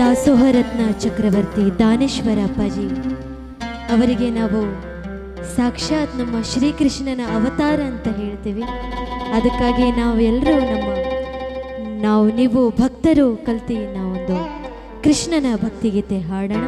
ದಾಸೋಹರತ್ನ ಚಕ್ರವರ್ತಿ ದಾನೇಶ್ವರ ಅಪ್ಪಾಜಿ ಅವರಿಗೆ ನಾವು ಸಾಕ್ಷಾತ್ ನಮ್ಮ ಶ್ರೀಕೃಷ್ಣನ ಅವತಾರ ಅಂತ ಹೇಳ್ತೀವಿ. ಅದಕ್ಕಾಗಿ ನಾವೆಲ್ಲರೂ ನೀವು ಭಕ್ತರು ಕಲ್ತಿ ನಾವೊಂದು ಕೃಷ್ಣನ ಭಕ್ತಿಗೀತೆ ಹಾಡೋಣ.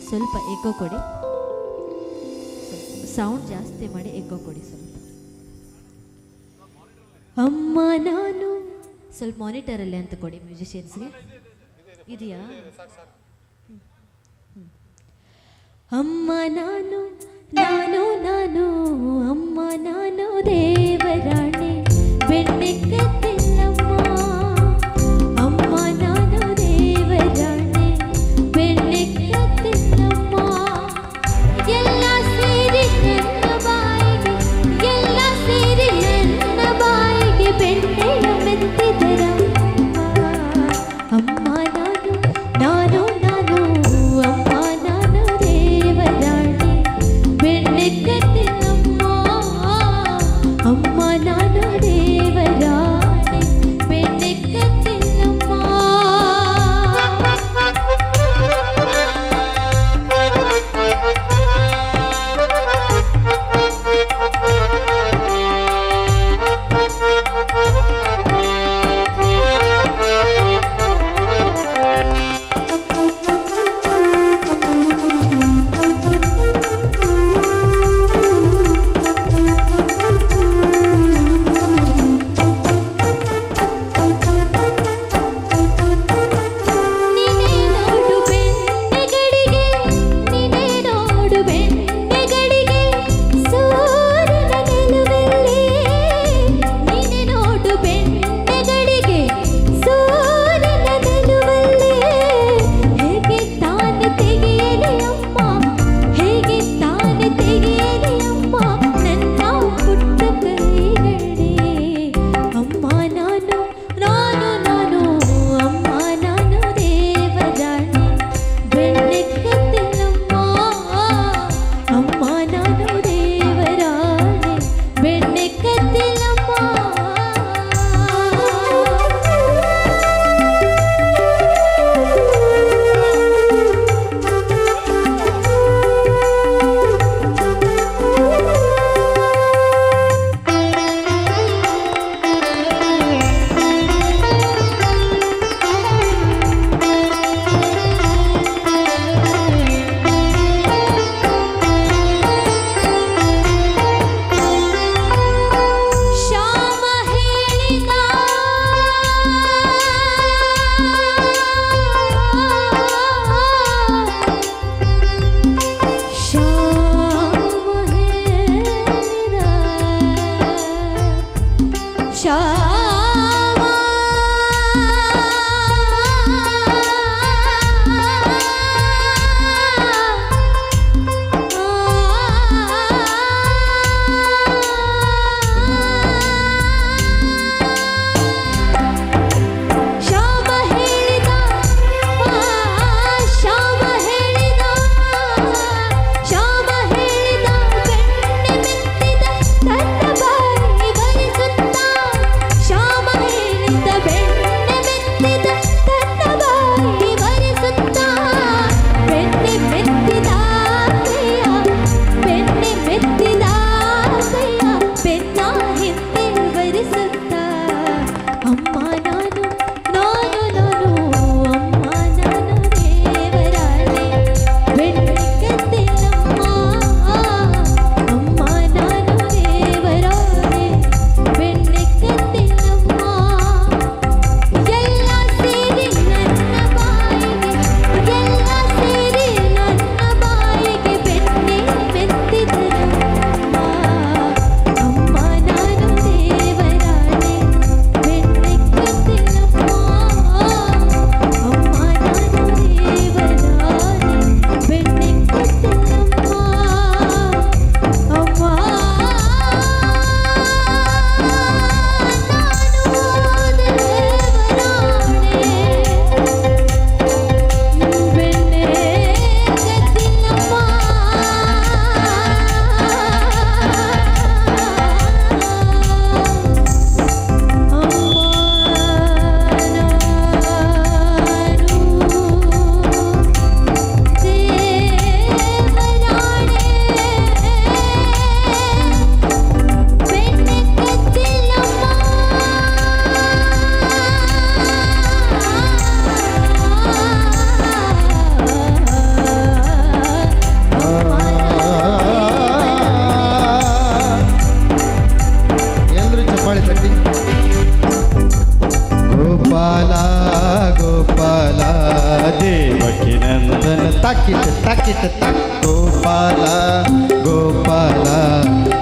ಸ್ವಲ್ಪ ಎಕೋ ಕೊಡಿ, ಸೌಂಡ್ ಜಾಸ್ತಿ ಮಾಡಿ ಎಕೋ ಕೊಡಿ ಸ್ವಲ್ಪ. ಅಮ್ಮ ನಾನು ಸ್ವಲ್ಪ ಮಾನಿಟರಲ್ಲಿ ಅಂತ ಕೊಡಿ ಮ್ಯೂಸಿಷಿಯನ್ಸ್ಗೆ. ಇದೆಯಾ? ಅಮ್ಮ ನಾನು ನಾನು ನಾನು ಅಮ್ಮ ನಾನು ದೇವರಾಣೆ ಬೆಣ್ಣೆ ಕತ್ತಿಲ್ಲಮ್ಮ. ಅಮ್ಮ ನಾನು ದೇವರಾಣೆ ಬೆಣ್ಣೆ ಕತ್ತಿಲ್ಲಮ್ಮ. ಎಲ್ಲ ಸೇರಿ ನನ್ನ ಬಾಯಿಗೆ, ಎಲ್ಲ ಸೇರಿ ನನ್ನ ಬಾಯಿಗೆ ಬೆಣ್ಣೆಯ ಮೆತ್ತಿದರಮ್ಮ. ಅಮ್ಮ ನಾನು ನಾನು ನಾನು ಅಮ್ಮ ನಾನು ದೇವರಾಣೆ ಬೆಣ್ಣೆ ಕತ್ತಿಲ್ಲಮ್ಮ. ಅಮ್ಮ ನಾನು ದೇವರಾಣೆ ಬೆಣ್ಣೆ ಕತ್ತಿಲ್ಲಮ್ಮ.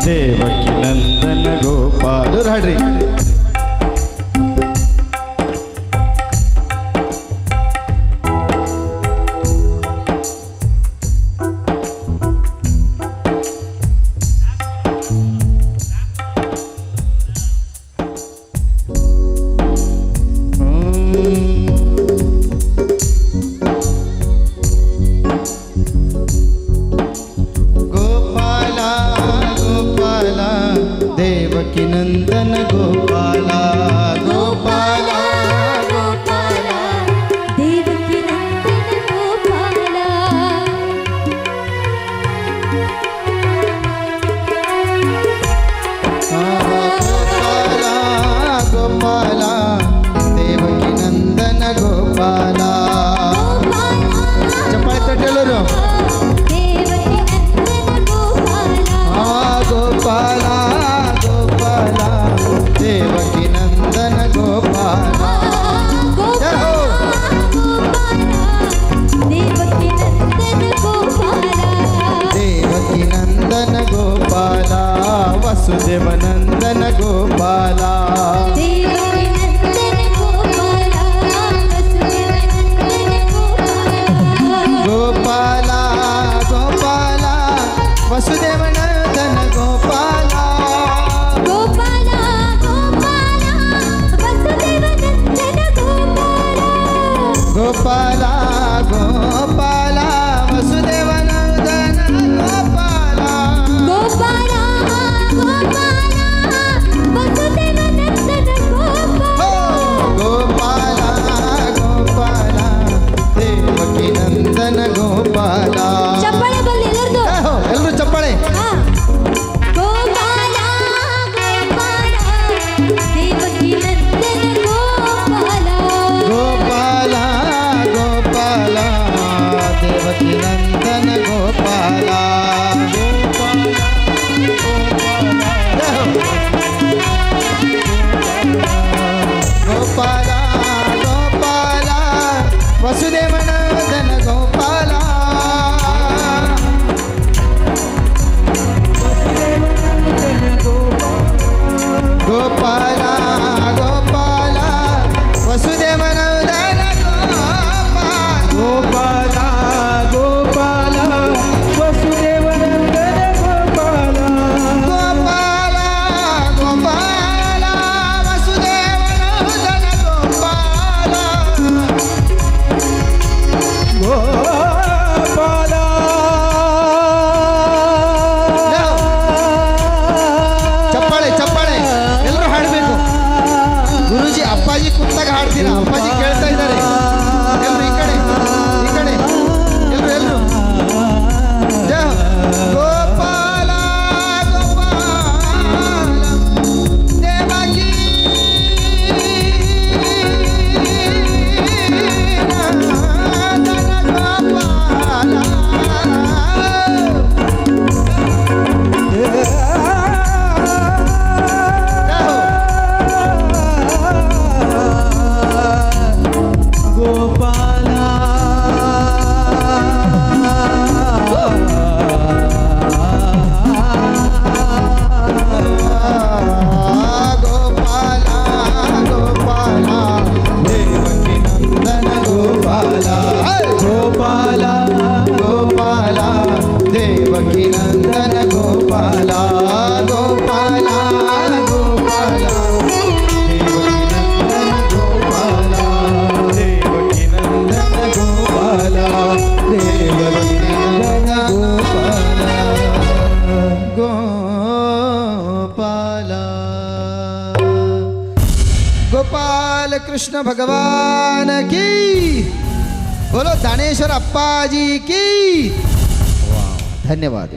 ದೇವಕಿ ನಂದನ ಗೋಪಾಲ ಹಾಡ್ರಿ. ದೇವಕಿ ನಂದನ ಗೋಪಾಲ ಗೋಪಾಲ ಗೋಪಾಲ ದೇವಕಿ ನಂದನ ಗೋಪಾಲ. ಗೋಪಾಲ ಗೋಪಾಲ ದೇವಕಿ ನಂದನ ಗೋಪಾಲ. ಚಪ್ಪಾಳೆ ತಟ್ಟೆಲ್ಲರು. ದೇವಕಿ ನಂದನ ಗೋಪಾಲ. ಗೋಪಾಲ ಗೋಪಾಲ ದೇವಕಿ ನಂದನ ಗೋಪಾಲ. ದೇವಕಿ ನಂದನ ಗೋಪಾಲ. ದೇವಕಿ ನಂದನ ಗೋಪಾಲ ವಸುದೇವ ನಂದನ ಗೋಪಾಲ. ದೇವಕಿ ನಂದನ ಗೋಪಾಲ ವಸುದೇವ ನಂದನ ಗೋಪಾಲ. ಗೋಪಾಲ ಗೋಪಾಲ ವಸುದೇವ ನಂದನ ಗೋಪಾಲ. ಗೋಪಾಲ ಗೋಪಾಲ ವಸುದೇವ ನಂದನ ಗೋಪಾಲ. ಗೋಪಾಲ ಗೋಪಾಲ ವಸುದೇವ ನಂದನ ಗೋಪಾಲ. ಗೋಪಾಲ ಗೋಪಾಲ ವಸುದೇವ ನಂದನ ಗೋಪಾಲ. ಗೋಪಾಲ ಗೋಪಾಲ ದೇವಕಿ ನಂದನ ಗೋಪಾಲ. ಚಪ್ಪಾಳೆ ಬಲ್ಲಿ ಎಲ್ಲರದು. ಎಲ್ಲರೂ ಚಪ್ಪಾಳೆ. ಗೋಪಾಲ ಗೋಪಾಲ ದೇವಕಿ ನಂದನ ಗೋಪಾಲ. ಗೋಪಾಲ ಗೋಪಾಲ ದೇವಕಿ ನಂದನ ಗೋಪಾಲ. ಗೋಪಾಲ ಗೋಪಾಲ ವಸುದೇವ ನಂದನ ಗೋಪಾಲ. ಗೋಪಾಲ ಗೋಪಾಲ ವಸುದೇವ ನಂದನ ಗೋಪಾಲ. ಗೋಪಾಲ ವಸುದೇವ ನಂದನ ಗೋಪಾಲ. ಗೋಪಾಲ ಗೋಪಾಲ ವಸುದೇವ ನಂದನ ಗೋಪಾಲ. ಗೋಪಾಲ ಚಪ್ಪಾಳೆ ಚಪ್ಪಾಳೆ ಎಲ್ಲರೂ ಹಾಡಬೇಕು. ಗುರುಜಿ ಅಪ್ಪಾಜಿ ಕುತ್ತಾಗ ಹಾಡ್ತೀರಾ? ಅಪ್ಪಾಜಿ ಕೇಳ್ತಾ ಇದ್ದಾರೆ. ಎಲ್ಲರೂ ಈ ಕಡೆ ಈ ಕಡೆ ಎಲ್ಲರೂ ಎಲ್ಲರೂ ಜಯ ಹೋ. ಗೋಪಾಲ ಗೋಪಾಲ ದೇವಕಿ ನಂದನ ಗೋಪಾಲ. ಗೋಪಾಲ ಗೋಪಾಲ ಗೋಪಾಲ ದೇವಕಿ ನಂದನ ಗೋಪಾಲ. ಗೋಪಾಲ ಗೋಪಾಲ ದೇವಕಿ ನಂದನ ಗೋಪಾಲ. ಗೋಪಾಲ ಗೋಪಾಲ ದೇವಕಿ ನಂದನ ಗೋಪಾಲ. ದೇವಕಿ ನಂದನ ಗೋಪಾಲ. ದೇವಕಿ ನಂದನ ಗೋಪಾಲ. ಗೋಪಾಲ गोपाल कृष्ण भगवान की बोलो दानेश्वर अप्पा जी की. धन्यवाद.